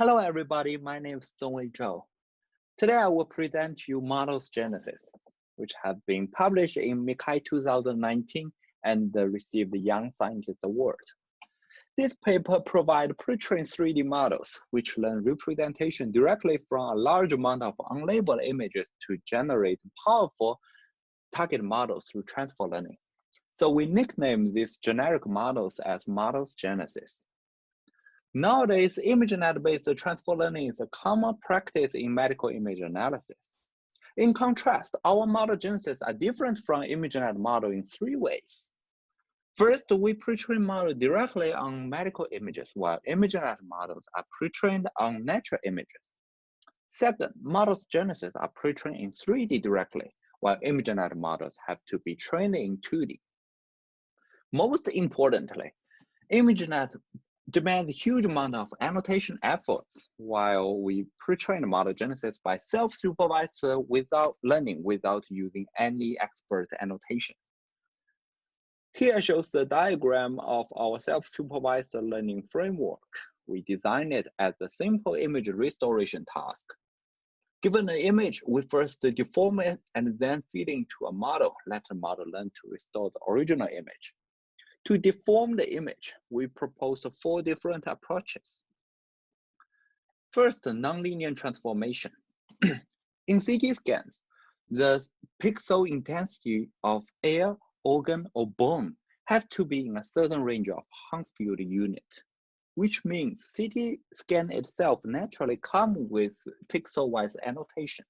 Hello, everybody. My name is Zhongwei Zhou. Today, I will present to you Models Genesis, which have been published in MICAI 2019 and received the Young Scientist Award. This paper provides pre-trained 3D models, which learn representation directly from a large amount of unlabeled images to generate powerful target models through transfer learning. So we nickname these generic models as Models Genesis. Nowadays, ImageNet-based transfer learning is a common practice in medical image analysis. In contrast, our model genesis are different from ImageNet model in 3 ways. First, we pre-train model directly on medical images, while ImageNet models are pre-trained on natural images. Second, models genesis are pre-trained in 3D directly, while ImageNet models have to be trained in 2D. Most importantly, ImageNet demands a huge amount of annotation efforts, while we pre-train model genesis by self-supervised without using any expert annotation. Here shows the diagram of our self-supervised learning framework. We designed it as a simple image restoration task. Given an image, we first deform it and then feed it into a model, let the model learn to restore the original image. To deform the image, we propose 4 different approaches. First, nonlinear transformation. In CT scans, the pixel intensity of air, organ, or bone have to be in a certain range of Hounsfield unit, which means CT scan itself naturally comes with pixel-wise annotation.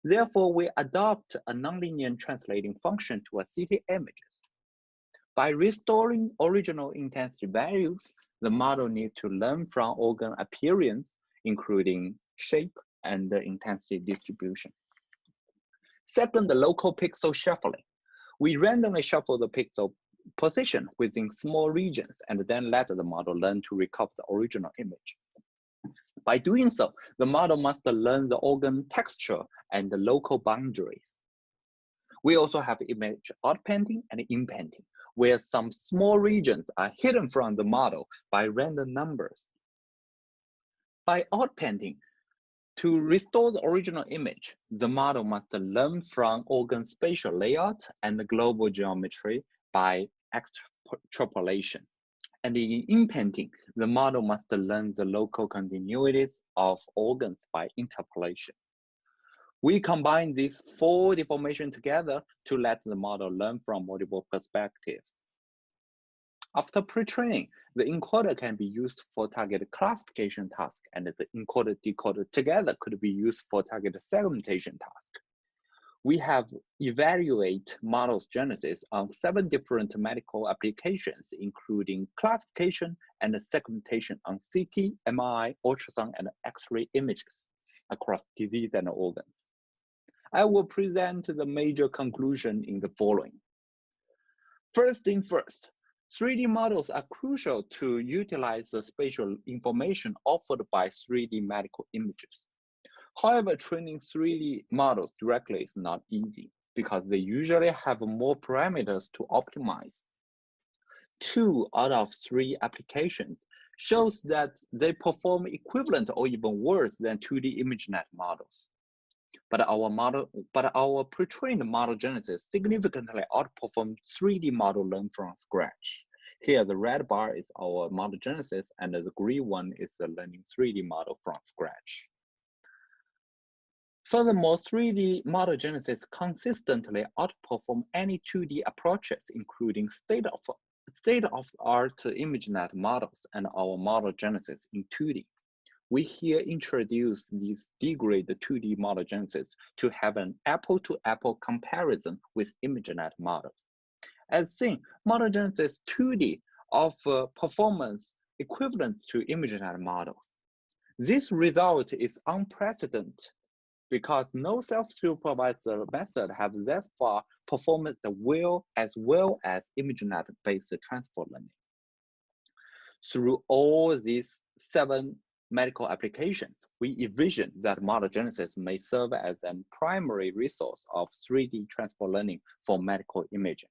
Therefore, we adopt a nonlinear translating function to a CT images. By restoring original intensity values, the model needs to learn from organ appearance, including shape and the intensity distribution. Second, the local pixel shuffling. We randomly shuffle the pixel position within small regions and then let the model learn to recover the original image. By doing so, the model must learn the organ texture and the local boundaries. We also have image outpainting and inpainting, where some small regions are hidden from the model by random numbers. By outpainting, to restore the original image, the model must learn from organ spatial layout and the global geometry by extrapolation. And in inpainting, the model must learn the local continuities of organs by interpolation. We combine these 4 deformations together to let the model learn from multiple perspectives. After pre-training, the encoder can be used for target classification task, and the encoder-decoder together could be used for target segmentation task. We have evaluated models genesis on 7 different medical applications, including classification and segmentation on CT, MRI, ultrasound, and X-ray images across disease and organs. I will present the major conclusion in the following. First thing first, 3D models are crucial to utilize the spatial information offered by 3D medical images. However, training 3D models directly is not easy because they usually have more parameters to optimize. 2 out of 3 applications shows that they perform equivalent or even worse than 2D ImageNet models. But our pre-trained model genesis significantly outperformed 3D model learned from scratch. Here, the red bar is our model genesis, and the green one is the learning 3D model from scratch. Furthermore, 3D model genesis consistently outperform any 2D approaches, including state-of-the-art ImageNet models and our model genesis in 2D. We here introduce this degrade 2D model genesis to have an apple-to-apple comparison with ImageNet models. As seen, model genesis 2D offer performance equivalent to ImageNet models. This result is unprecedented because no self-supervised method have thus far performed as well as ImageNet-based transfer learning. Through all these 7 medical applications, we envision that model genesis may serve as a primary resource of 3D transfer learning for medical imaging.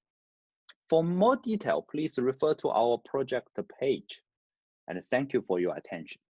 For more detail, please refer to our project page. And thank you for your attention.